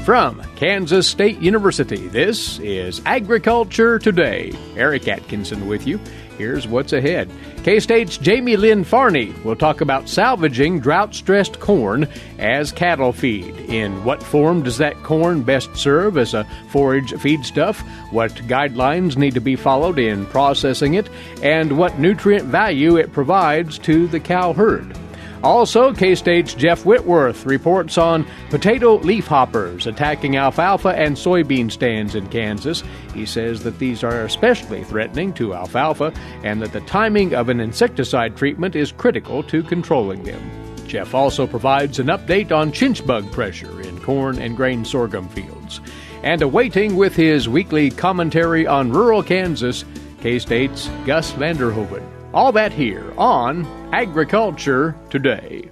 From Kansas State University, this is Agriculture Today. Eric Atkinson with you. Here's what's ahead. K-State's Jaymelynn Farney will talk about salvaging drought-stressed corn as cattle feed. In what form does that corn best serve as a forage feedstuff? What guidelines need to be followed in processing it? And what nutrient value it provides to the cow herd? Also, K-State's Jeff Whitworth reports on potato leafhoppers attacking alfalfa and soybean stands in Kansas. He says that these are especially threatening to alfalfa and that the timing of an insecticide treatment is critical to controlling them. Jeff also provides an update on chinch bug pressure in corn and grain sorghum fields. And awaiting with his weekly commentary on rural Kansas, K-State's Gus Vanderhoeven. All that here on Agriculture Today.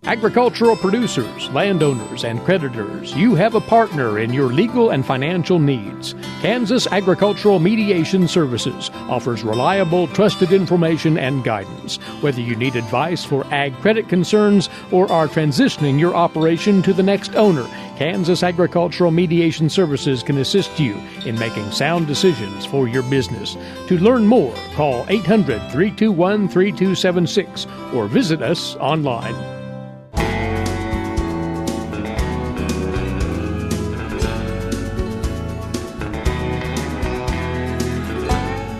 Agricultural producers, landowners, and creditors, you have a partner in your legal and financial needs. Kansas Agricultural Mediation Services offers reliable, trusted information and guidance. Whether you need advice for ag credit concerns or are transitioning your operation to the next owner, Kansas Agricultural Mediation Services can assist you in making sound decisions for your business. To learn more, call 800-321-3276 or visit us online.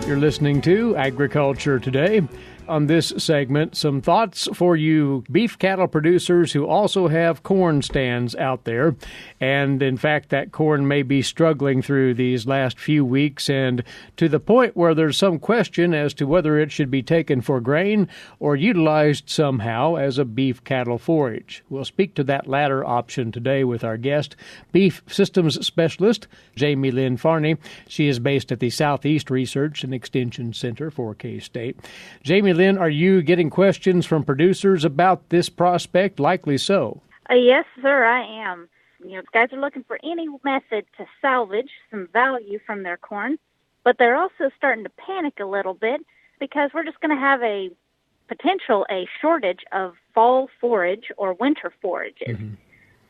You're listening to Agriculture Today. On this segment, some thoughts for you beef cattle producers who also have corn stands out there. And in fact, that corn may be struggling through these last few weeks and to the point where there's some question as to whether it should be taken for grain or utilized somehow as a beef cattle forage. We'll speak to that latter option today with our guest, beef systems specialist, Jaymelynn Farney. She is based at the Southeast Research and Extension Center for K-State. Jaymelynn, are you getting questions from producers about this prospect? Likely so. Yes, sir, I am. Guys are looking for any method to salvage some value from their corn, but they're also starting to panic a little bit because we're just going to have a shortage of fall forage or winter forages. Mm-hmm.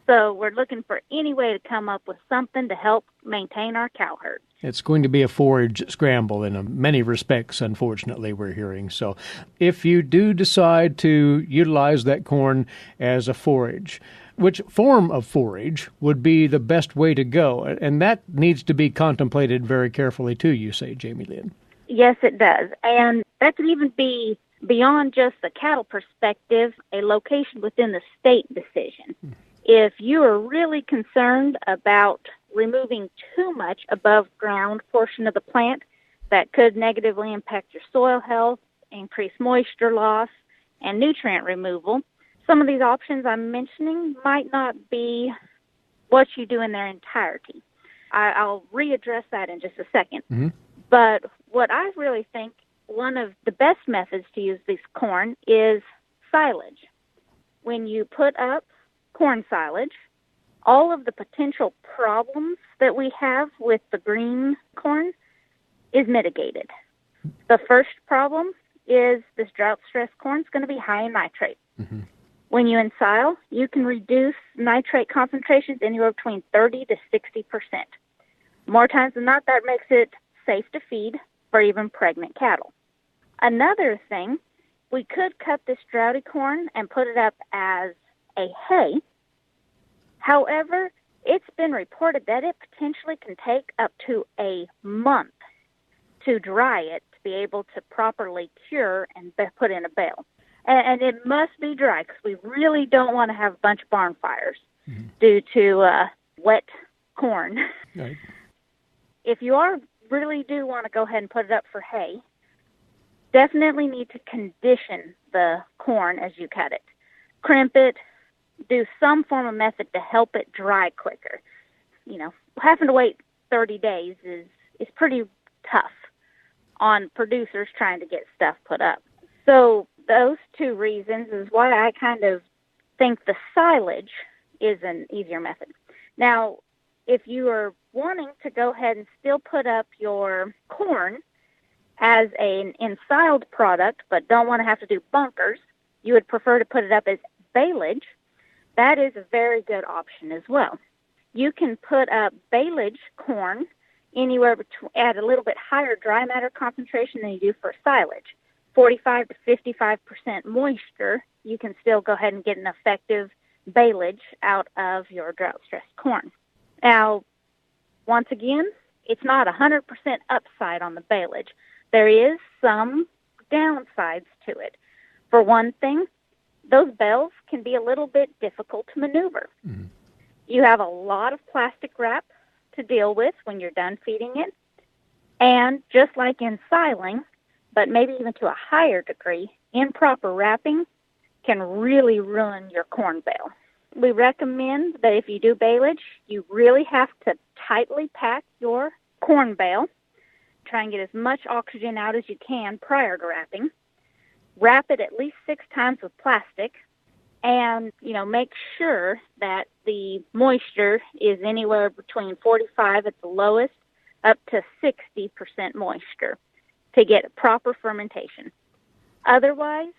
So we're looking for any way to come up with something to help maintain our cow herd. It's going to be a forage scramble in many respects, unfortunately, we're hearing. So if you do decide to utilize that corn as a forage, which form of forage would be the best way to go? And that needs to be contemplated very carefully, too, you say, Jaymelynn. Yes, it does. And that could even be beyond just the cattle perspective, a location within the state decision. If you are really concerned about removing too much above ground portion of the plant, that could negatively impact your soil health, increase moisture loss, and nutrient removal, some of these options I'm mentioning might not be what you do in their entirety. I'll readdress that in just a second. Mm-hmm. But what I really think one of the best methods to use this corn is silage. When you put up corn silage, all of the potential problems that we have with the green corn is mitigated. The first problem is this drought-stressed corn is going to be high in nitrate. Mm-hmm. When you ensile, you can reduce nitrate concentrations anywhere between 30 to 60%. More times than not, that makes it safe to feed for even pregnant cattle. Another thing, we could cut this droughty corn and put it up as a hay. However, it's been reported that it potentially can take up to a month to dry it to be able to properly cure and put in a bale. And it must be dry because we really don't want to have a bunch of barn fires due to wet corn. Right. If you really do want to go ahead and put it up for hay, definitely need to condition the corn as you cut it. Crimp it, do some form of method to help it dry quicker. Having to wait 30 days is pretty tough on producers trying to get stuff put up. So those two reasons is why I kind of think the silage is an easier method. Now, if you are wanting to go ahead and still put up your corn as an ensiled product but don't want to have to do bunkers, you would prefer to put it up as baleage. That is a very good option as well. you can put up baleage corn anywhere at a little bit higher dry matter concentration than you do for silage. 45 to 55% moisture, you can still go ahead and get an effective baleage out of your drought-stressed corn. Now, once again, it's not 100% upside on the baleage. There is some downsides to it. For one thing, those bales can be a little bit difficult to maneuver. Mm-hmm. You have a lot of plastic wrap to deal with when you're done feeding it. And just like in siling, but maybe even to a higher degree, improper wrapping can really ruin your corn bale. We recommend that if you do baleage, you really have to tightly pack your corn bale. Try and get as much oxygen out as you can prior to wrapping. Wrap it at least 6 times with plastic. And, make sure that the moisture is anywhere between 45 at the lowest up to 60% moisture to get proper fermentation. Otherwise,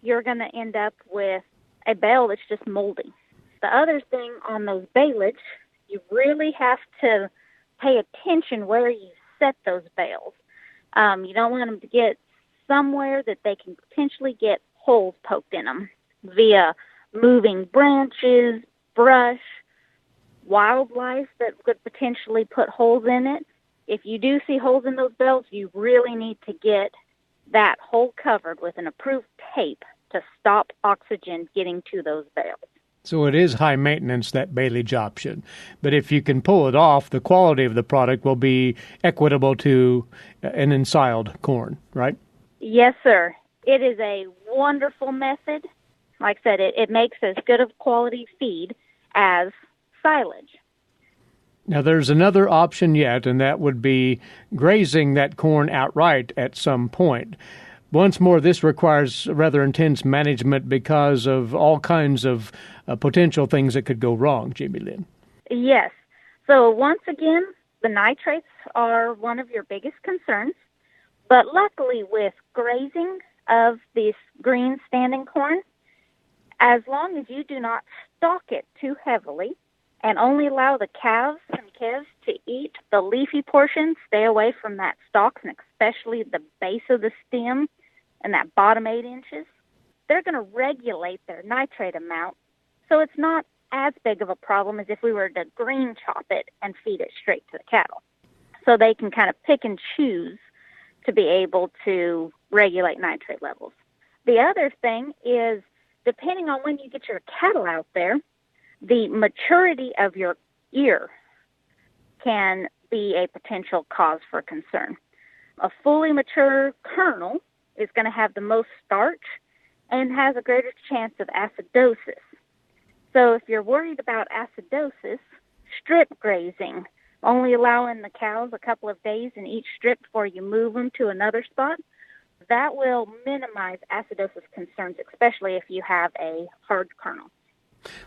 you're going to end up with a bale that's just moldy. The other thing on those baleage, you really have to pay attention where you set those bales. You don't want them to get somewhere that they can potentially get holes poked in them via moving branches, brush, wildlife that could potentially put holes in it. If you do see holes in those bales, you really need to get that hole covered with an approved tape to stop oxygen getting to those bales. So it is high maintenance, that baleage option. But if you can pull it off, the quality of the product will be equitable to an ensiled corn, right? Yes, sir. It is a wonderful method. Like I said, it makes as good of quality feed as silage. Now, there's another option yet, and that would be grazing that corn outright at some point. Once more, this requires rather intense management because of all kinds of potential things that could go wrong, Jaymelynn. Yes. So once again, the nitrates are one of your biggest concerns. But luckily with grazing of this green standing corn, as long as you do not stalk it too heavily and only allow the calves and calves to eat the leafy portion, stay away from that stalk and especially the base of the stem and that bottom 8 inches, they're going to regulate their nitrate amount. So it's not as big of a problem as if we were to green chop it and feed it straight to the cattle. So they can kind of pick and choose to be able to regulate nitrate levels. The other thing is, depending on when you get your cattle out there, the maturity of your ear can be a potential cause for concern. A fully mature kernel is going to have the most starch and has a greater chance of acidosis. So if you're worried about acidosis, strip grazing, only allowing the cows a couple of days in each strip before you move them to another spot, that will minimize acidosis concerns, especially if you have a hard kernel.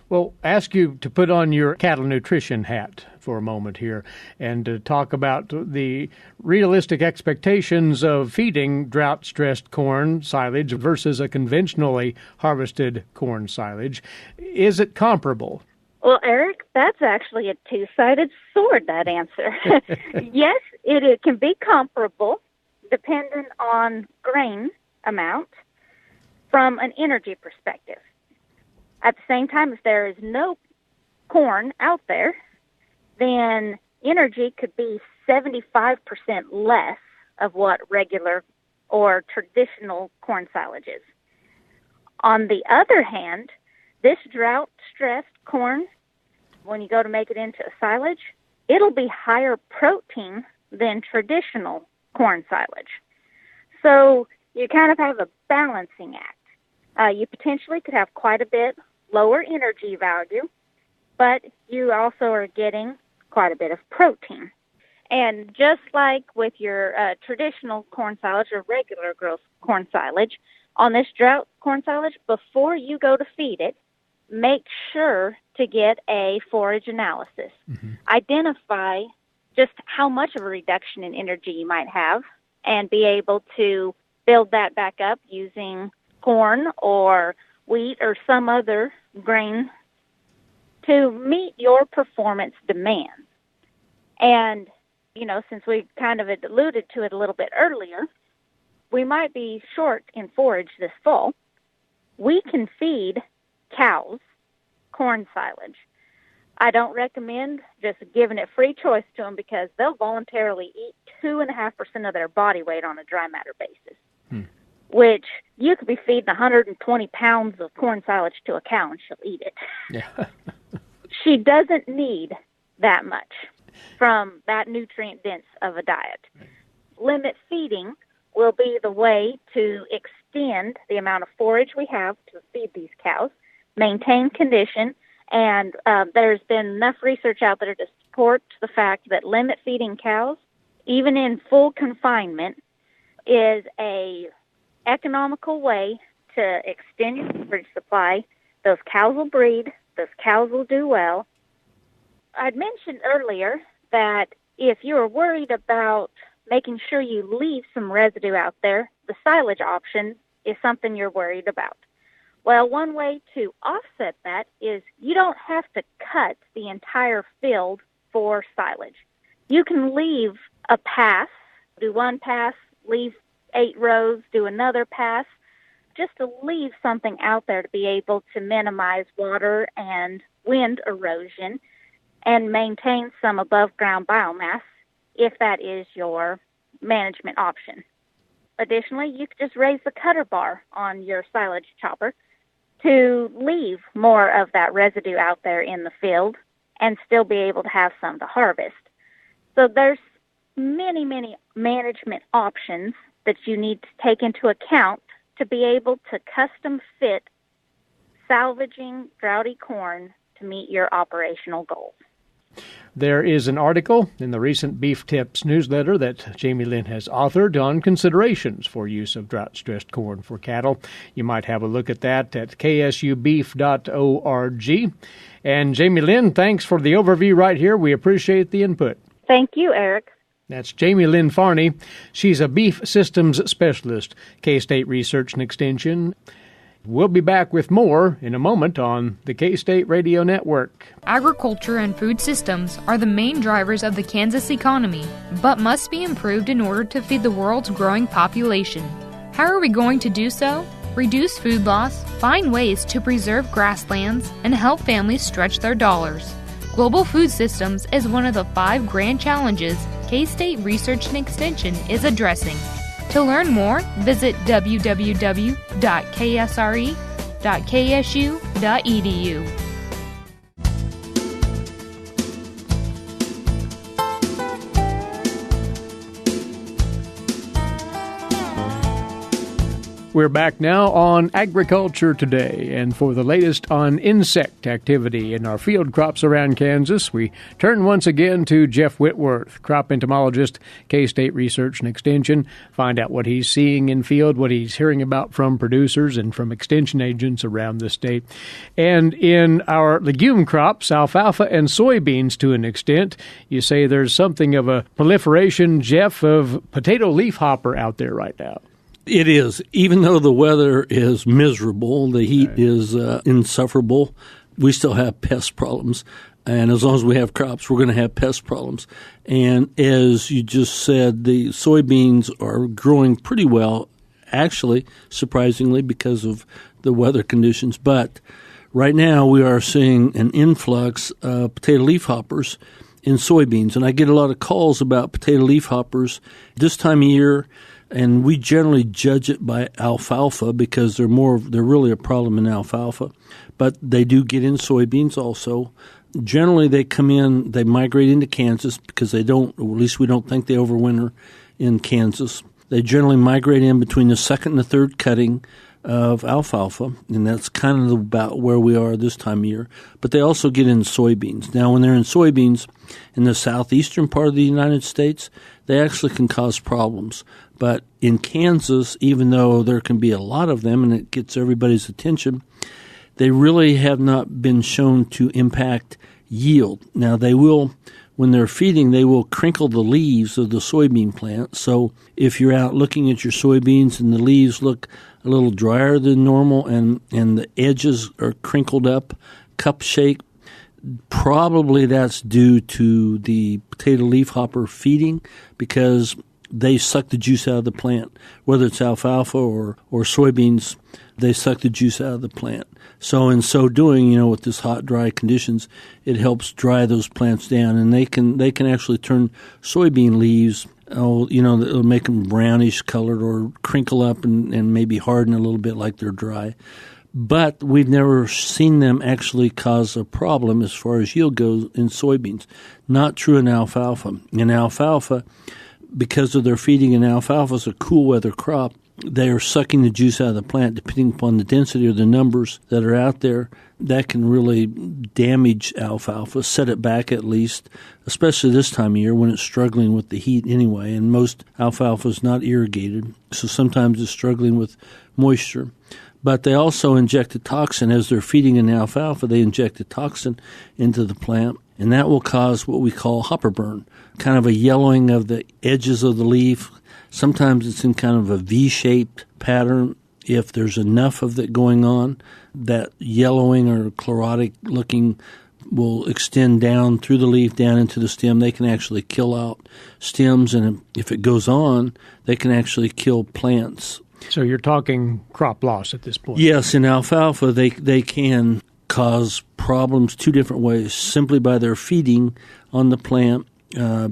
Well, ask you to put on your cattle nutrition hat for a moment here and to talk about the realistic expectations of feeding drought-stressed corn silage versus a conventionally harvested corn silage. Is it comparable? Well, Eric, that's actually a two-sided sword, that answer. Yes, it can be comparable, dependent on grain amount from an energy perspective. At the same time, if there is no corn out there, then energy could be 75% less of what regular or traditional corn silage is. On the other hand, this drought-stressed corn, when you go to make it into a silage, it'll be higher protein than traditional corn silage. So you kind of have a balancing act. You potentially could have quite a bit lower energy value, but you also are getting quite a bit of protein. And just like with your traditional corn silage or regular growth corn silage, on this drought corn silage, before you go to feed it, make sure to get a forage analysis. Mm-hmm. Identify just how much of a reduction in energy you might have and be able to build that back up using corn or wheat or some other grain to meet your performance demands. And, since we kind of had alluded to it a little bit earlier, we might be short in forage this fall. We can feed cows corn silage. I don't recommend just giving it free choice to them because they'll voluntarily eat 2.5% of their body weight on a dry matter basis, which you could be feeding 120 pounds of corn silage to a cow and she'll eat it. Yeah. She doesn't need that much from that nutrient dense of a diet. Limit feeding will be the way to extend the amount of forage we have to feed these cows, maintain condition, and there's been enough research out there to support the fact that limit feeding cows, even in full confinement, is a economical way to extend your forage supply. Those cows will breed. Those cows will do well. I'd mentioned earlier that if you're worried about making sure you leave some residue out there, the silage option is something you're worried about. Well, one way to offset that is you don't have to cut the entire field for silage. You can leave a pass, do one pass, leave 8 rows, do another pass, just to leave something out there to be able to minimize water and wind erosion and maintain some above-ground biomass if that is your management option. Additionally, you could just raise the cutter bar on your silage chopper to leave more of that residue out there in the field and still be able to have some to harvest. So there's many, many management options that you need to take into account to be able to custom fit salvaging droughty corn to meet your operational goals. There is an article in the recent Beef Tips newsletter that Jaymelynn has authored on considerations for use of drought-stressed corn for cattle. You might have a look at that at ksubeef.org. And Jaymelynn, thanks for the overview right here. We appreciate the input. Thank you, Eric. That's Jaymelynn Farney. She's a beef systems specialist, K-State Research and Extension. We'll be back with more in a moment on the K-State Radio Network. Agriculture and food systems are the main drivers of the Kansas economy, but must be improved in order to feed the world's growing population. How are we going to do so? Reduce food loss, find ways to preserve grasslands, and help families stretch their dollars. Global food systems is one of the 5 grand challenges K-State Research and Extension is addressing. To learn more, visit www.ksre.ksu.edu. We're back now on Agriculture Today, and for the latest on insect activity in our field crops around Kansas, we turn once again to Jeff Whitworth, crop entomologist, K-State Research and Extension, find out what he's seeing in field, what he's hearing about from producers and from extension agents around the state. And in our legume crops, alfalfa and soybeans to an extent, you say there's something of a proliferation, Jeff, of potato leafhopper out there right now. It is. Even though the weather is miserable, the heat is insufferable, we still have pest problems. And as long as we have crops, we're going to have pest problems. And as you just said, the soybeans are growing pretty well, actually, surprisingly, because of the weather conditions. But right now we are seeing an influx of potato leafhoppers in soybeans. And I get a lot of calls about potato leafhoppers this time of year. And we generally judge it by alfalfa because they're really a problem in alfalfa. But they do get in soybeans also. Generally, they migrate into Kansas because they don't, or at least we don't think they overwinter in Kansas. They generally migrate in between the second and the third cutting of alfalfa, and that's kind of about where we are this time of year. But they also get in soybeans. Now, when they're in soybeans in the southeastern part of the United States, they actually can cause problems. But in Kansas, even though there can be a lot of them and it gets everybody's attention, they really have not been shown to impact yield. Now, they will, when they're feeding, they will crinkle the leaves of the soybean plant. So if you're out looking at your soybeans and the leaves look a little drier than normal and the edges are crinkled up, cup-shaped, Probably that's due to the potato leafhopper feeding, because they suck the juice out of the plant. Whether it's alfalfa or soybeans, they suck the juice out of the plant. So in so doing, with this hot, dry conditions, it helps dry those plants down, and they can actually turn soybean leaves, it'll make them brownish colored or crinkle up and maybe harden a little bit like they're dry. But we've never seen them actually cause a problem as far as yield goes in soybeans. Not true in alfalfa. In alfalfa, because of their feeding, and alfalfa is a cool weather crop, they are sucking the juice out of the plant. Depending upon the density or the numbers that are out there, that can really damage alfalfa, set it back at least, especially this time of year when it's struggling with the heat anyway. And most alfalfa is not irrigated, so sometimes it's struggling with moisture. But they also inject a toxin. As they're feeding in alfalfa, they inject a toxin into the plant, and that will cause what we call hopper burn, kind of a yellowing of the edges of the leaf. Sometimes it's in kind of a V-shaped pattern. If there's enough of it going on, that yellowing or chlorotic looking will extend down through the leaf, down into the stem. They can actually kill out stems, and if it goes on, they can actually kill plants. So you're talking crop loss at this point? Yes, in alfalfa, they can cause problems two different ways, simply by their feeding on the plant,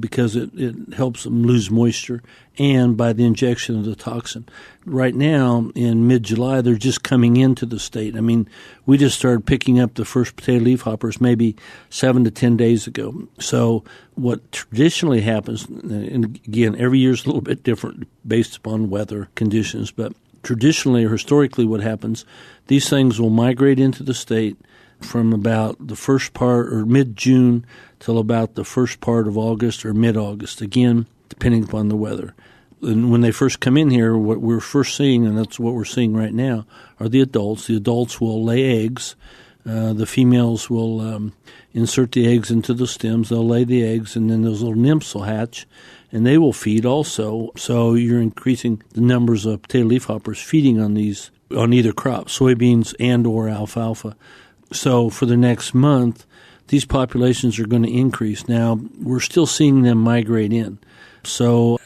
because it helps them lose moisture, and by the injection of the toxin. Right now, in mid-July, they're just coming into the state. I mean, we just started picking up the first potato leafhoppers maybe 7 to 10 days ago. So what traditionally happens, and again, every year is a little bit different based upon weather conditions, but traditionally or historically what happens, these things will migrate into the state from about the first part or mid-June till about the first part of August or mid-August, again, depending upon the weather. And when they first come in here, what we're first seeing, and that's what we're seeing right now, are the adults. The adults will lay eggs. The females will insert the eggs into the stems. They'll lay the eggs, and then those little nymphs will hatch, and they will feed also. So you're increasing the numbers of potato leafhoppers feeding on these, on either crop, soybeans and or alfalfa. So for the next month, these populations are going to increase. Now, we're still seeing them migrate in. So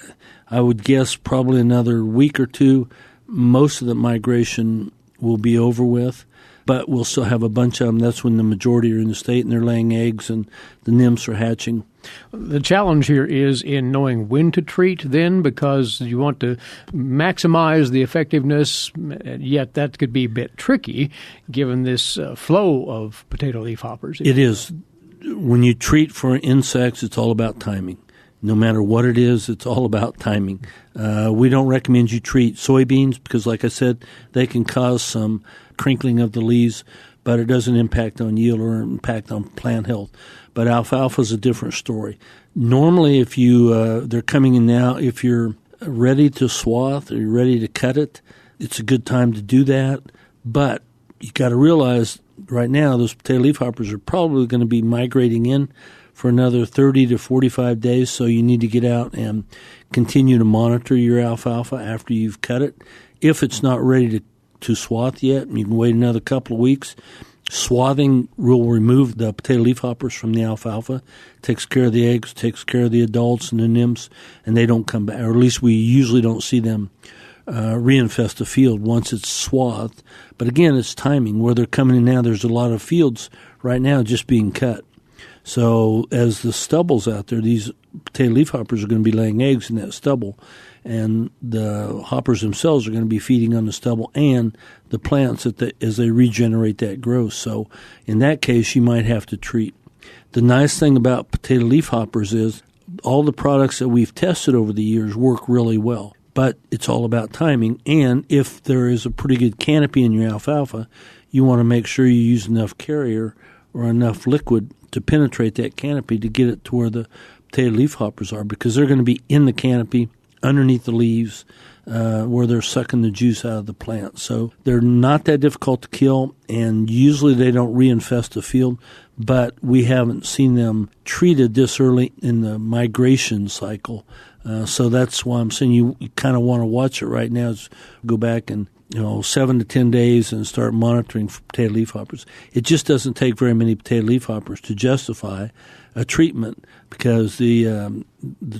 I would guess probably another week or two, most of the migration will be over with, but we'll still have a bunch of them. That's when the majority are in the state and they're laying eggs and the nymphs are hatching. The challenge here is in knowing when to treat then, because you want to maximize the effectiveness, yet that could be a bit tricky given this flow of potato leafhoppers. It is. When you treat for insects, it's all about timing. No matter what it is, it's all about timing. We don't recommend you treat soybeans because, like I said, they can cause some crinkling of the leaves, but it doesn't impact on yield or impact on plant health. But alfalfa is a different story. Normally, if they're coming in now, if you're ready to swath or you're ready to cut it, it's a good time to do that. But you got to realize right now those potato leafhoppers are probably going to be migrating in for another 30 to 45 days, so you need to get out and continue to monitor your alfalfa after you've cut it. If it's not ready to swath yet, you can wait another couple of weeks. Swathing will remove the potato leafhoppers from the alfalfa, takes care of the eggs, takes care of the adults and the nymphs, and they don't come back, or at least we usually don't see them reinfest the field once it's swathed. But again, it's timing. Where they're coming in now, there's a lot of fields right now just being cut. So as the stubble's out there, these potato leafhoppers are going to be laying eggs in that stubble, and the hoppers themselves are going to be feeding on the stubble and the plants as they regenerate that growth. So in that case, you might have to treat. The nice thing about potato leafhoppers is all the products that we've tested over the years work really well, but it's all about timing. And if there is a pretty good canopy in your alfalfa, you want to make sure you use enough carrier or enough liquid to penetrate that canopy to get it to where the potato leafhoppers are, because they're going to be in the canopy underneath the leaves where they're sucking the juice out of the plant. So they're not that difficult to kill, and usually they don't reinfest the field, but we haven't seen them treated this early in the migration cycle. So that's why I'm saying you kind of want to watch it right now, is go back and 7 to 10 days and start monitoring for potato leafhoppers. It just doesn't take very many potato leafhoppers to justify a treatment because the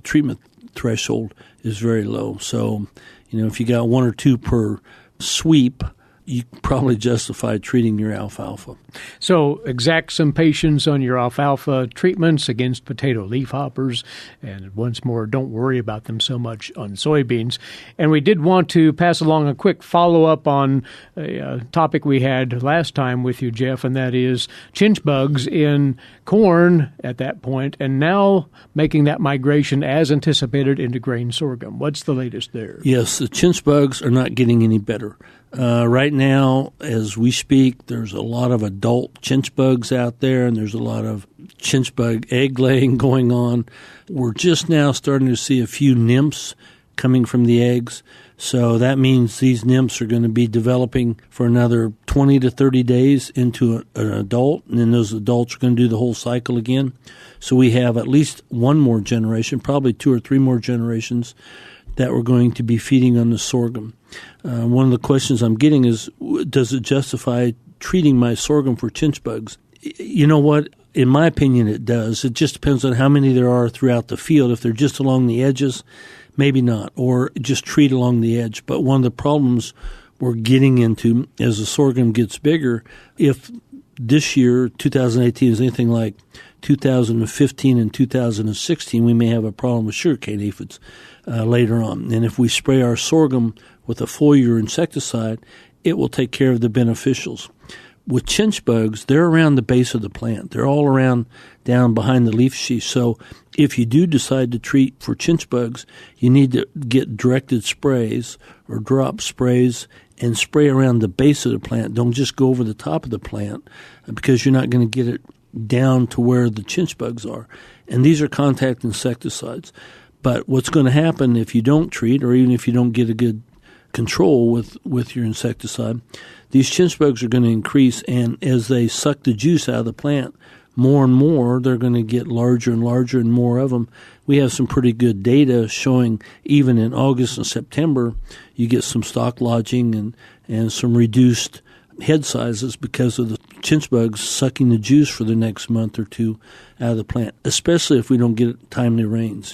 treatment threshold is very low. So, if you got 1 or 2 per sweep, you probably justify treating your alfalfa. So exact some patience on your alfalfa treatments against potato leafhoppers. And once more, don't worry about them so much on soybeans. And we did want to pass along a quick follow-up on a topic we had last time with you, Jeff, and that is chinch bugs in corn at that point, and now making that migration as anticipated into grain sorghum. What's the latest there? Yes, the chinch bugs are not getting any better. Right now, as we speak, there's a lot of adult chinch bugs out there, and there's a lot of chinch bug egg laying going on. We're just now starting to see a few nymphs coming from the eggs. So that means these nymphs are going to be developing for another 20 to 30 days into an adult, and then those adults are going to do the whole cycle again. So we have at least one more generation, probably 2 or 3 more generations that we're going to be feeding on the sorghum. One of the questions I'm getting is, does it justify treating my sorghum for chinch bugs? You know what? In my opinion, it does. It just depends on how many there are throughout the field. If they're just along the edges, maybe not, or just treat along the edge. But one of the problems we're getting into as the sorghum gets bigger, if this year, 2018, is anything like 2015 and 2016, we may have a problem with sugarcane aphids later on. And if we spray our sorghum with a foliar insecticide, it will take care of the beneficials. With chinch bugs, they're around the base of the plant. They're all around down behind the leaf sheath. So if you do decide to treat for chinch bugs, you need to get directed sprays or drop sprays and spray around the base of the plant. Don't just go over the top of the plant because you're not going to get it down to where the chinch bugs are. And these are contact insecticides. But what's going to happen if you don't treat, or even if you don't get a good control with your insecticide, these chinch bugs are going to increase, and as they suck the juice out of the plant, more and more, they're going to get larger and larger and more of them. We have some pretty good data showing even in August and September, you get some stock lodging and some reduced head sizes because of the chinch bugs sucking the juice for the next month or 2 out of the plant, especially if we don't get timely rains.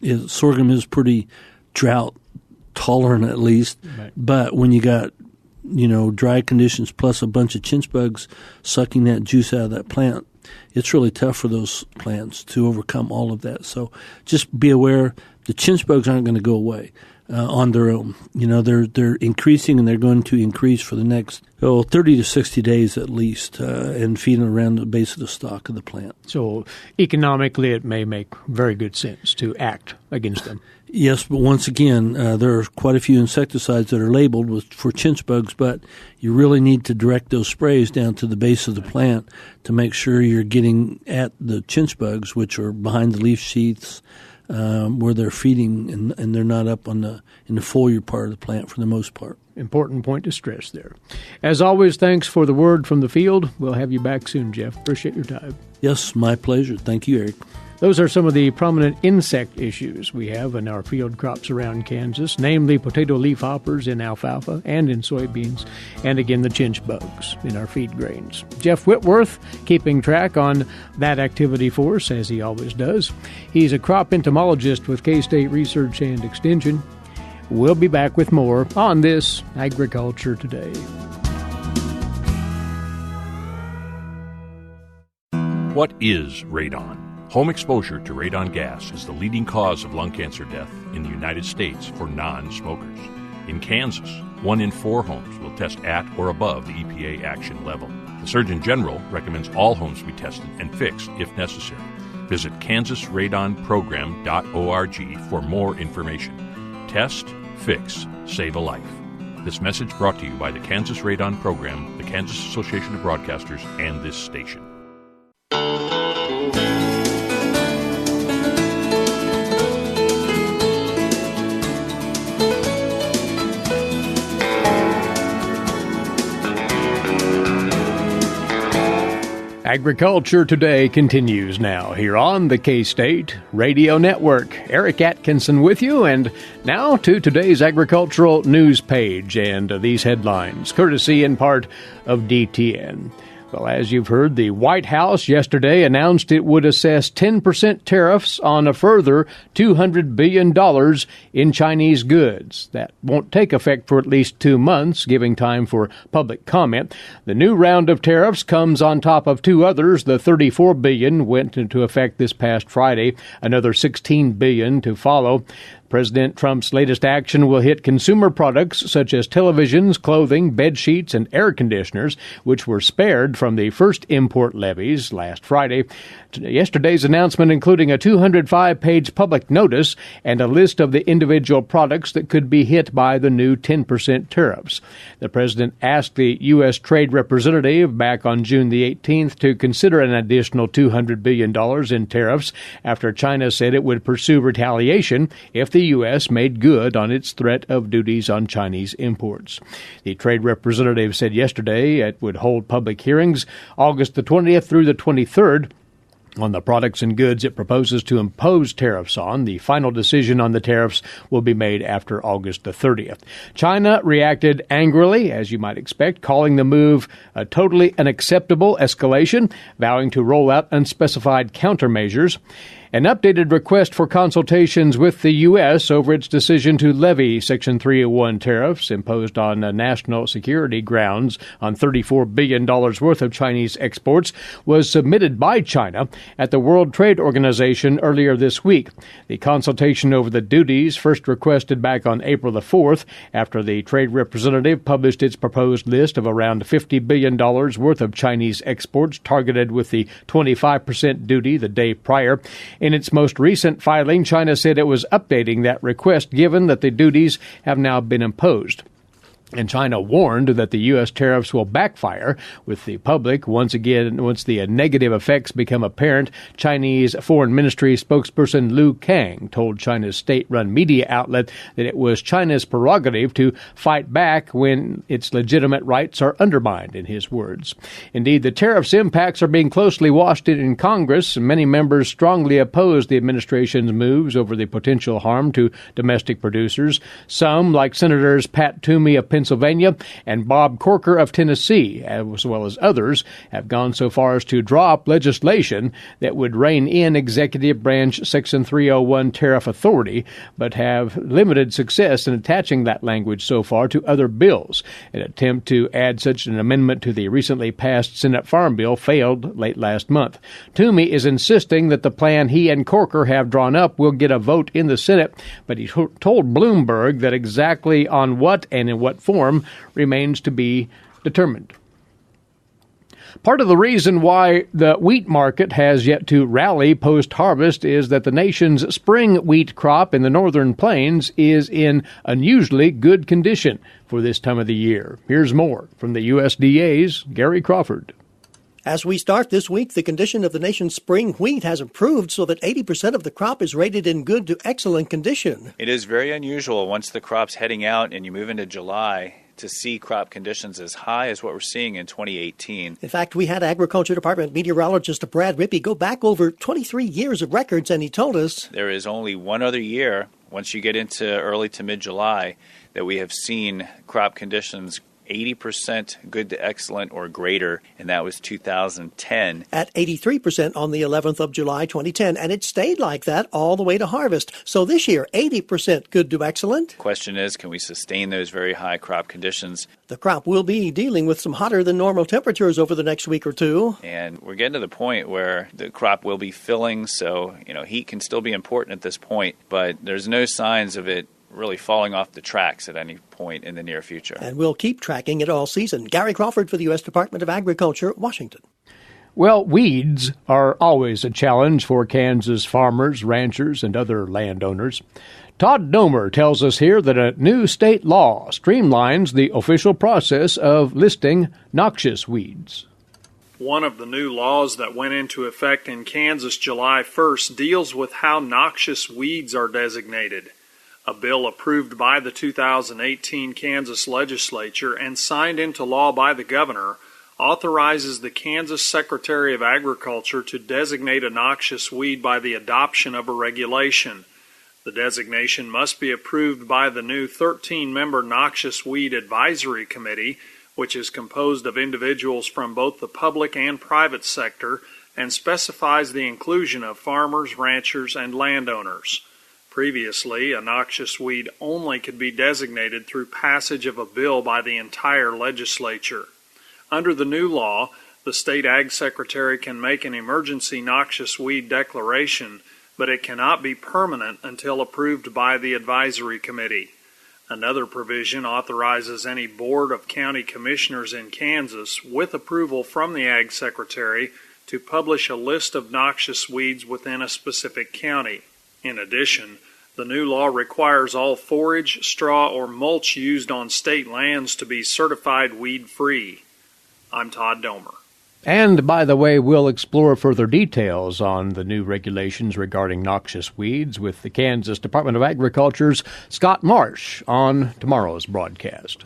If sorghum is pretty drought tolerant at least, right. But when you got dry conditions plus a bunch of chinch bugs sucking that juice out of that plant, it's really tough for those plants to overcome all of that. So just be aware the chinch bugs aren't going to go away on their own. They're increasing, and they're going to increase for the next 30 to 60 days at least, and feeding around the base of the stalk of the plant. So economically, it may make very good sense to act against them. Yes, but once again, there are quite a few insecticides that are labeled for chinch bugs, but you really need to direct those sprays down to the base of the plant to make sure you're getting at the chinch bugs, which are behind the leaf sheaths, where they're feeding, and they're not up in the foliar part of the plant for the most part. Important point to stress there. As always, thanks for the word from the field. We'll have you back soon, Jeff. Appreciate your time. Yes, my pleasure. Thank you, Eric. Those are some of the prominent insect issues we have in our field crops around Kansas, namely potato leafhoppers in alfalfa and in soybeans, and again the chinch bugs in our feed grains. Jeff Whitworth keeping track on that activity for us, as he always does. He's a crop entomologist with K-State Research and Extension. We'll be back with more on this Agriculture Today. What is radon? Home exposure to radon gas is the leading cause of lung cancer death in the United States for non-smokers. In Kansas, 1 in 4 homes will test at or above the EPA action level. The Surgeon General recommends all homes be tested and fixed if necessary. Visit kansasradonprogram.org for more information. Test, fix, save a life. This message brought to you by the Kansas Radon Program, the Kansas Association of Broadcasters, and this station. Agriculture Today continues now here on the K-State Radio Network. Eric Atkinson with you, and now to today's agricultural news page and these headlines, courtesy in part of DTN. Well, as you've heard, the White House yesterday announced it would assess 10% tariffs on a further $200 billion in Chinese goods. That won't take effect for at least 2 months, giving time for public comment. The new round of tariffs comes on top of two others. The $34 billion went into effect this past Friday, another $16 billion to follow. President Trump's latest action will hit consumer products such as televisions, clothing, bed sheets, and air conditioners, which were spared from the first import levies last Friday. Yesterday's announcement including a 205-page public notice and a list of the individual products that could be hit by the new 10% tariffs. The president asked the U.S. Trade Representative back on June the 18th to consider an additional $200 billion in tariffs after China said it would pursue retaliation if the U.S. made good on its threat of duties on Chinese imports. The trade representative said yesterday it would hold public hearings August the 20th through the 23rd on the products and goods it proposes to impose tariffs on. The final decision on the tariffs will be made after August the 30th. China reacted angrily, as you might expect, calling the move a totally unacceptable escalation, vowing to roll out unspecified countermeasures. An updated request for consultations with the U.S. over its decision to levy Section 301 tariffs imposed on national security grounds on $34 billion worth of Chinese exports was submitted by China at the World Trade Organization earlier this week. The consultation over the duties first requested back on April the 4th after the trade representative published its proposed list of around $50 billion worth of Chinese exports targeted with the 25% duty the day prior. In its most recent filing, China said it was updating that request given that the duties have now been imposed. And China warned that the U.S. tariffs will backfire with the public once the negative effects become apparent. Chinese Foreign Ministry spokesperson Liu Kang told China's state-run media outlet that it was China's prerogative to fight back when its legitimate rights are undermined, in his words. Indeed, the tariffs' impacts are being closely watched in Congress. Many members strongly oppose the administration's moves over the potential harm to domestic producers. Some, like Senators Pat Toomey of Pennsylvania and Bob Corker of Tennessee, as well as others, have gone so far as to draw up legislation that would rein in executive branch Section 301 tariff authority, but have limited success in attaching that language so far to other bills. An attempt to add such an amendment to the recently passed Senate Farm Bill failed late last month. Toomey is insisting that the plan he and Corker have drawn up will get a vote in the Senate, but he told Bloomberg that exactly on what and in what form remains to be determined. Part of the reason why the wheat market has yet to rally post-harvest is that the nation's spring wheat crop in the northern plains is in unusually good condition for this time of the year. Here's more from the USDA's Gary Crawford. As we start this week, the condition of the nation's spring wheat has improved so that 80% of the crop is rated in good to excellent condition. It is very unusual once the crop's heading out and you move into July to see crop conditions as high as what we're seeing in 2018. In fact, we had Agriculture Department meteorologist Brad Rippey go back over 23 years of records, and he told us there is only one other year, once you get into early to mid-July, that we have seen crop conditions 80% good to excellent or greater, and that was 2010. At 83% on the 11th of July, 2010, and it stayed like that all the way to harvest. So this year, 80% good to excellent. Question is, can we sustain those very high crop conditions? The crop will be dealing with some hotter than normal temperatures over the next week or two. And we're getting to the point where the crop will be filling, so heat can still be important at this point, but there's no signs of it really falling off the tracks at any point in the near future. And we'll keep tracking it all season. Gary Crawford for the U.S. Department of Agriculture, Washington. Well, weeds are always a challenge for Kansas farmers, ranchers, and other landowners. Todd Domer tells us here that a new state law streamlines the official process of listing noxious weeds. One of the new laws that went into effect in Kansas July 1st deals with how noxious weeds are designated. A bill approved by the 2018 Kansas legislature and signed into law by the governor authorizes the Kansas Secretary of Agriculture to designate a noxious weed by the adoption of a regulation. The designation must be approved by the new 13-member Noxious Weed Advisory Committee, which is composed of individuals from both the public and private sector, and specifies the inclusion of farmers, ranchers, and landowners. Previously, a noxious weed only could be designated through passage of a bill by the entire legislature. Under the new law, the state ag secretary can make an emergency noxious weed declaration, but it cannot be permanent until approved by the advisory committee. Another provision authorizes any board of county commissioners in Kansas, with approval from the ag secretary, to publish a list of noxious weeds within a specific county. In addition, the new law requires all forage, straw, or mulch used on state lands to be certified weed-free. I'm Todd Domer. And, by the way, we'll explore further details on the new regulations regarding noxious weeds with the Kansas Department of Agriculture's Scott Marsh on tomorrow's broadcast.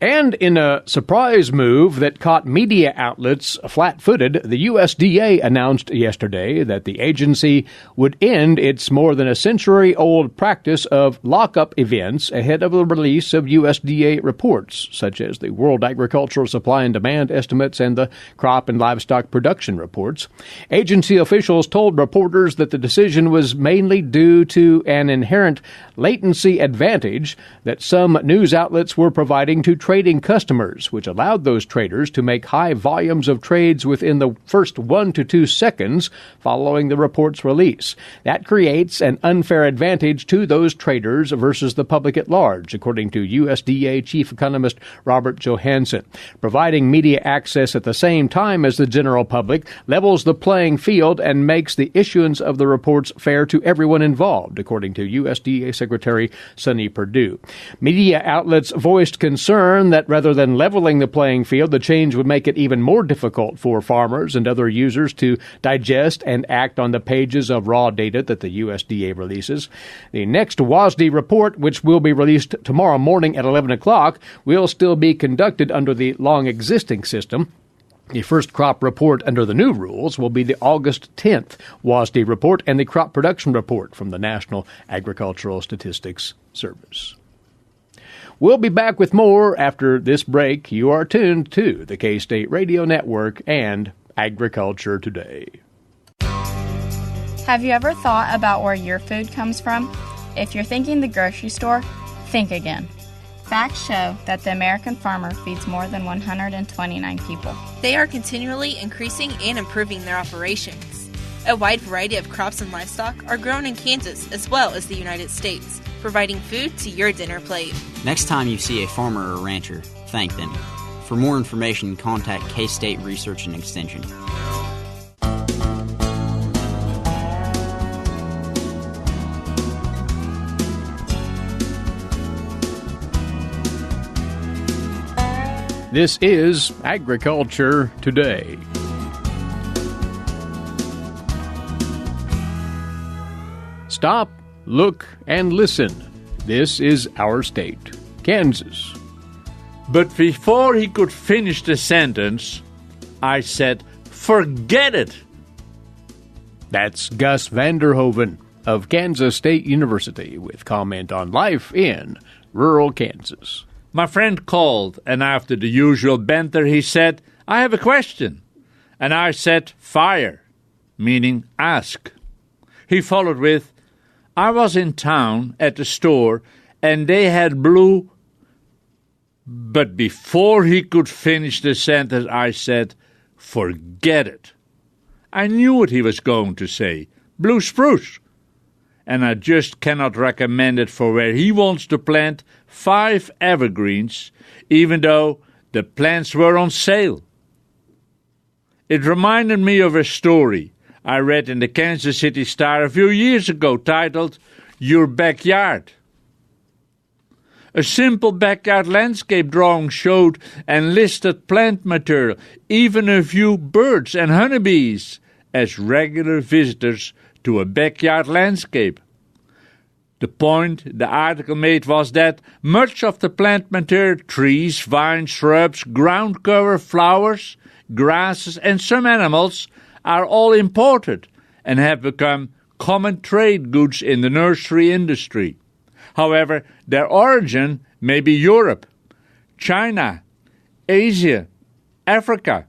And in a surprise move that caught media outlets flat-footed, the USDA announced yesterday that the agency would end its more than a century-old practice of lockup events ahead of the release of USDA reports, such as the World Agricultural Supply and Demand estimates and the crop and livestock production reports. Agency officials told reporters that the decision was mainly due to an inherent latency advantage that some news outlets were providing to trading customers, which allowed those traders to make high volumes of trades within the first 1 to 2 seconds following the report's release. That creates an unfair advantage to those traders versus the public at large, according to USDA Chief Economist Robert Johansson. Providing media access at the same time as the general public levels the playing field and makes the issuance of the reports fair to everyone involved, according to USDA Secretary Sonny Perdue. Media outlets voiced concern that rather than leveling the playing field, the change would make it even more difficult for farmers and other users to digest and act on the pages of raw data that the USDA releases. The next WASDE report, which will be released tomorrow morning at 11 o'clock, will still be conducted under the long-existing system. The first crop report under the new rules will be the August 10th WASDE report and the crop production report from the National Agricultural Statistics Service. We'll be back with more after this break. You are tuned to the K-State Radio Network and Agriculture Today. Have you ever thought about where your food comes from? If you're thinking the grocery store, think again. Facts show that the American farmer feeds more than 129 people. They are continually increasing and improving their operations. A wide variety of crops and livestock are grown in Kansas as well as the United States, providing food to your dinner plate. Next time you see a farmer or rancher, thank them. For more information, contact K-State Research and Extension. This is Agriculture Today. Stop, look, and listen. This is our state, Kansas. But before he could finish the sentence, I said, "Forget it." That's Gus Vander Hoeven of Kansas State University with comment on life in rural Kansas. My friend called, and after the usual banter, he said, "I have a question." And I said, "Fire," meaning ask. He followed with, "I was in town at the store, and they had blue..." But before he could finish the sentence, I said, "Forget it." I knew what he was going to say, blue spruce. And I just cannot recommend it for where he wants to plant 5 evergreens, even though the plants were on sale. It reminded me of a story I read in the Kansas City Star a few years ago titled, "Your Backyard." A simple backyard landscape drawing showed and listed plant material, even a few birds and honeybees, as regular visitors to a backyard landscape. The point the article made was that much of the plant material, trees, vines, shrubs, ground cover, flowers, grasses, and some animals are all imported and have become common trade goods in the nursery industry. However, their origin may be Europe, China, Asia, Africa.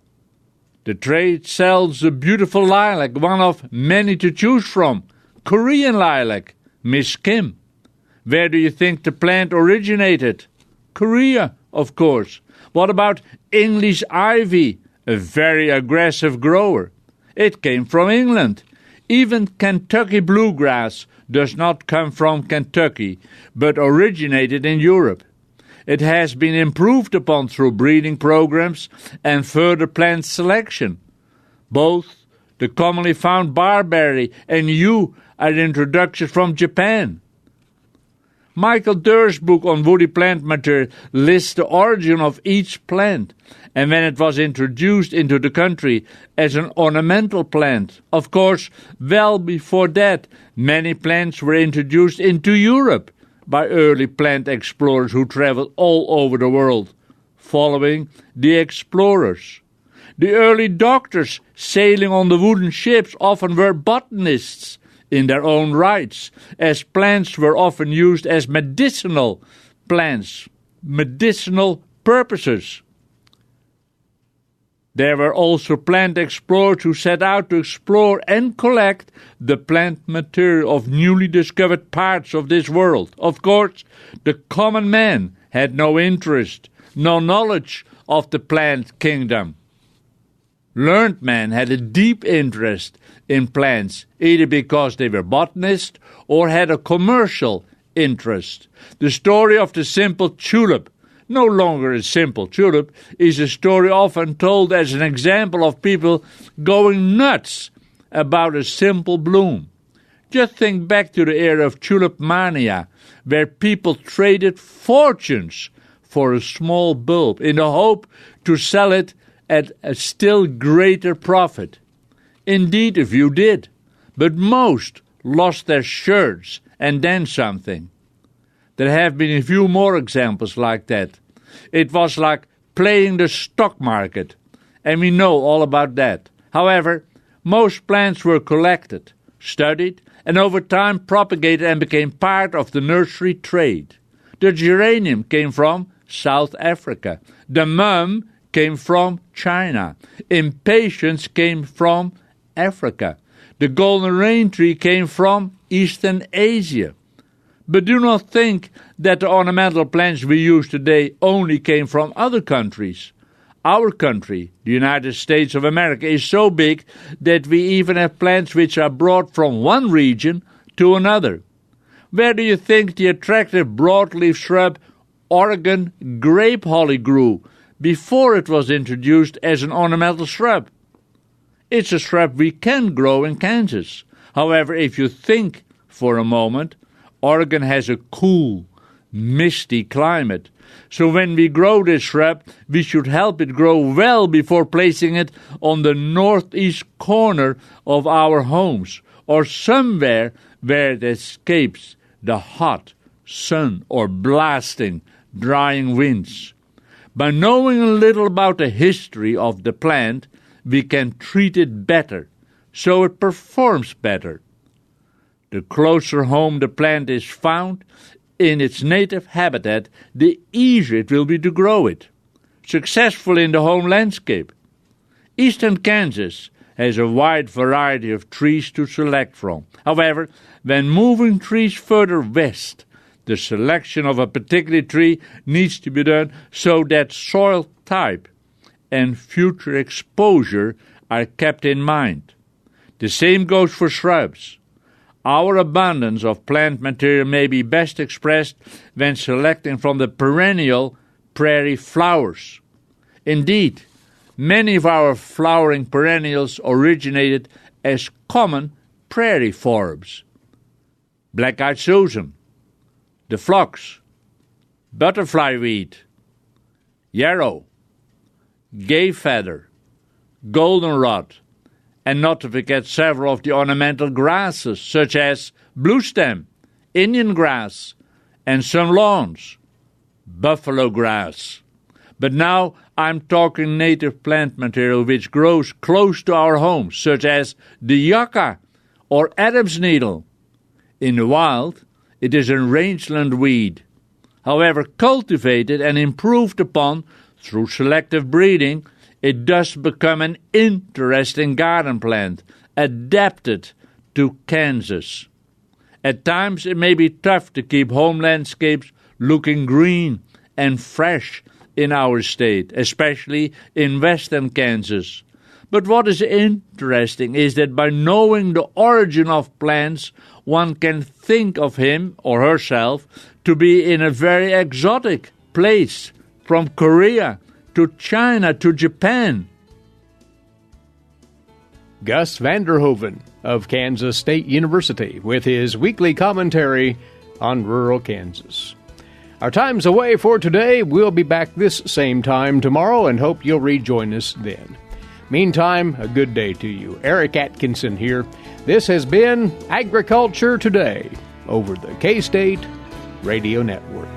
The trade sells a beautiful lilac, one of many to choose from, Korean lilac, Miss Kim. Where do you think the plant originated? Korea, of course. What about English ivy, a very aggressive grower? It came from England. Even Kentucky bluegrass does not come from Kentucky, but originated in Europe. It has been improved upon through breeding programs and further plant selection. Both the commonly found barberry and yew are introductions from Japan. Michael Durr's book on woody plant material lists the origin of each plant and when it was introduced into the country as an ornamental plant. Of course, well before that, many plants were introduced into Europe by early plant explorers who traveled all over the world, following the explorers. The early doctors sailing on the wooden ships often were botanists in their own rights, as plants were often used as medicinal plants, medicinal purposes. There were also plant explorers who set out to explore and collect the plant material of newly discovered parts of this world. Of course, the common man had no interest, no knowledge of the plant kingdom. Learned men had a deep interest in plants, either because they were botanists or had a commercial interest. The story of the simple tulip, no longer a simple tulip, is a story often told as an example of people going nuts about a simple bloom. Just think back to the era of tulip mania, where people traded fortunes for a small bulb in the hope to sell it at a still greater profit. Indeed, a few did, but most lost their shirts and then something. There have been a few more examples like that. It was like playing the stock market, and we know all about that. However, most plants were collected, studied, and over time propagated and became part of the nursery trade. The geranium came from South Africa. The mum came from China. Impatiens came from Africa. The golden rain tree came from Eastern Asia. But do not think that the ornamental plants we use today only came from other countries. Our country, the United States of America, is so big that we even have plants which are brought from one region to another. Where do you think the attractive broadleaf shrub Oregon grape holly grew before it was introduced as an ornamental shrub? It's a shrub we can grow in Kansas. However, if you think for a moment, Oregon has a cool, misty climate. So when we grow this shrub, we should help it grow well before placing it on the northeast corner of our homes or somewhere where it escapes the hot sun or blasting, drying winds. By knowing a little about the history of the plant, we can treat it better, so it performs better. The closer home the plant is found in its native habitat, the easier it will be to grow it, successful in the home landscape. Eastern Kansas has a wide variety of trees to select from. However, when moving trees further west, the selection of a particular tree needs to be done so that soil type and future exposure are kept in mind. The same goes for shrubs. Our abundance of plant material may be best expressed when selecting from the perennial prairie flowers. Indeed, many of our flowering perennials originated as common prairie forbs. Black-eyed Susan, the phlox, butterfly weed, yarrow, gay feather, goldenrod, and not to forget several of the ornamental grasses such as bluestem, Indian grass, and some lawns, buffalo grass. But now I'm talking native plant material which grows close to our homes, such as the yucca or Adam's needle. In the wild, it is a rangeland weed. However, cultivated and improved upon through selective breeding, it does become an interesting garden plant, adapted to Kansas. At times it may be tough to keep home landscapes looking green and fresh in our state, especially in western Kansas. But what is interesting is that by knowing the origin of plants, one can think of him or herself to be in a very exotic place, from Korea to China to Japan. Gus Vander Hoeven of Kansas State University with his weekly commentary on rural Kansas. Our time's away for today. We'll be back this same time tomorrow and hope you'll rejoin us then. Meantime, a good day to you. Eric Atkinson here. This has been Agriculture Today over the K-State Radio Network.